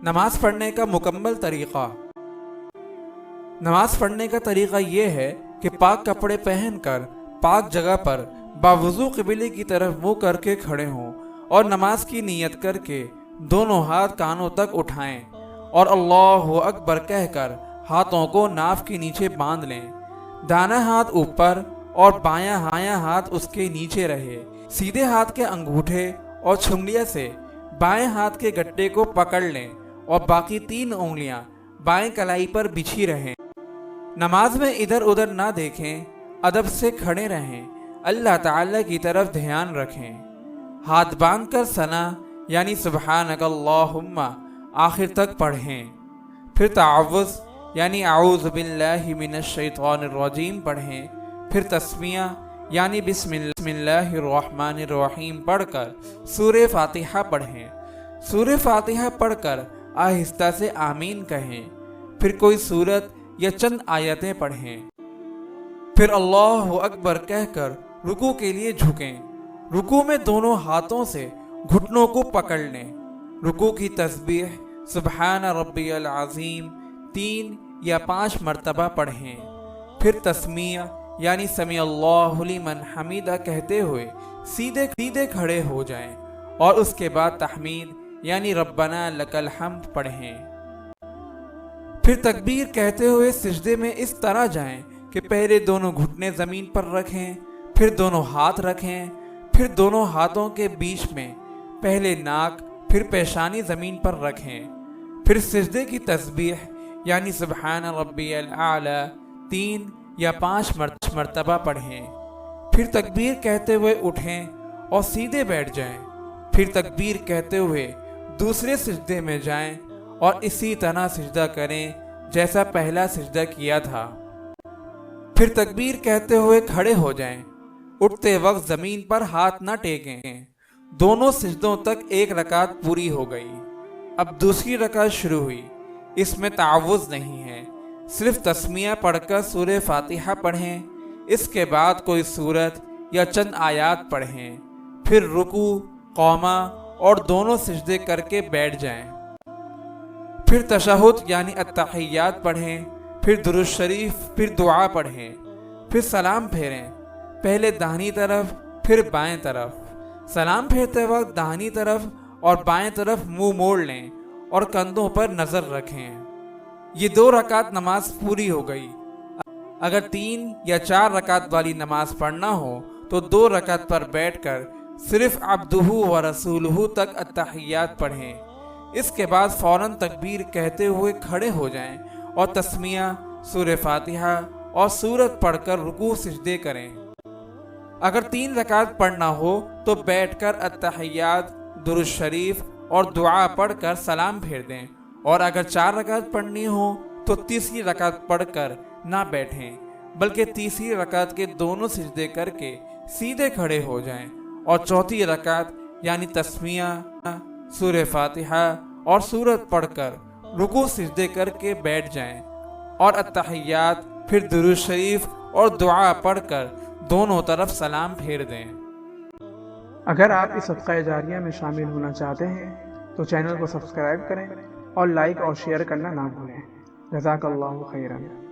नमाज पढ़ने का मुकम्मल तरीक़ा। नमाज पढ़ने का तरीक़ा ये है कि पाक कपड़े पहनकर पाक जगह पर बावुज़ू क़िबले की तरफ मुँह करके खड़े हों और नमाज की नीयत करके दोनों हाथ कानों तक उठाएं और अल्लाहु अकबर कहकर हाथों को नाफ के नीचे बांध लें। दाना हाथ ऊपर और बायां हाथ उसके नीचे रहे। सीधे हाथ के अंगूठे और छुंगलिया से बाएं हाथ के गट्टे को पकड़ लें और बाकी 3 उंगलियां बाएं कलाई पर बिछी रहें। नमाज में इधर उधर ना देखें, अदब से खड़े रहें, अल्लाह ताला की तरफ ध्यान रखें। हाथ बांध कर सना यानी सुब्हानकल्लाहुम्मा आखिर तक पढ़ें। फिर तावुज़ यानी आऊज़ु बिल्लाहि मिनश शैतानिर रजीम पढ़ें। फिर तस्मिया यानी बिस्मिल्लाहिर्रहमानिर्रहीम पढ़कर सूरे फातिहा पढ़ें। सूरे फातिहा पढ़कर आहिस्ता से आमीन कहें। फिर कोई सूरत या चंद आयतें पढ़ें। फिर अल्लाहु अकबर कहकर रुकू के लिए झुकें। रुकू में दोनों हाथों से घुटनों को पकड़ लें। रुकू की तस्बीह सुब्हान रब्बियल अज़ीम 3 या 5 मरतबा पढ़ें। फिर तस्मिया यानी समी अल्लाहु लिमन हमीदा कहते हुए सीधे खड़े हो जाएं और उसके बाद तहमीद यानी रब्बना लकल हम्द पढ़ें। फिर तकबीर कहते हुए सिजदे में इस तरह जाएं कि पहले दोनों घुटने ज़मीन पर रखें, फिर दोनों हाथ रखें, फिर दोनों हाथों के बीच में पहले नाक फिर पेशानी ज़मीन पर रखें। फिर सिजदे की तस्बीह यानी सुब्हान रब्बियल आला 3 या 5 मरतबा पढ़ें। फिर तकबीर कहते हुए उठें और सीधे बैठ जाएं। फिर तकबीर कहते हुए दूसरे सिजदे में जाएं और इसी तरह सिजदा करें जैसा पहला सिजदा किया था। फिर तकबीर कहते हुए खड़े हो जाएं। उठते वक्त ज़मीन पर हाथ न टेकें। दोनों सिजदों तक 1 रकात पूरी हो गई। अब दूसरी रकात शुरू हुई। इसमें तावुज़ नहीं है, सिर्फ तस्मिया पढ़कर सूरे फातिहा पढ़ें। इसके बाद कोई सूरत या चंद आयात पढ़ें। फिर रुकू, कौमा और दोनों सिजदे करके बैठ जाएं। फिर तशहुद यानी अत्तहियात पढ़ें। फिर दुरूद शरीफ, फिर दुआ पढ़ें। फिर सलाम फेरें, पहले दाहिनी तरफ फिर बाएं तरफ। सलाम फेरते वक्त दाहिनी तरफ और बाएं तरफ मुंह मोड़ लें और कंधों पर नज़र रखें। ये 2 रकात नमाज पूरी हो गई। अगर 3 या 4 रकात वाली नमाज पढ़ना हो तो 2 रकात पर बैठकर सिर्फ अब्दुहु व रसूलुहु तक अत्तहियात पढ़ें। इसके बाद फ़ौरन तकबीर कहते हुए खड़े हो जाएं और तस्मिया, सूरे फातिहा और सूरत पढ़कर रुकू सिजदे करें। अगर 3 रकात पढ़ना हो तो बैठकर अत्तहियात, दुरूद शरीफ और दुआ पढ़कर सलाम फेर दें। और अगर 4 रकात पढ़नी हो तो तीसरी रकात पढ़कर ना बैठें, बल्कि तीसरी रकात के दोनों सिजदे करके सीधे खड़े हो जाएं और चौथी रकात यानी तस्मिया, सूरे फातिहा और सूरत पढ़कर रुकू सिजदे करके बैठ जाएं और अत्तहियात, फिर दुरूद शरीफ और दुआ पढ़कर दोनों तरफ सलाम फेर दें। अगर आप इस सदक़ा जारिया में शामिल होना चाहते हैं तो चैनल को सब्सक्राइब करें और लाइक और शेयर करना ना भूलें। जज़ाकल्लाहु खैरन।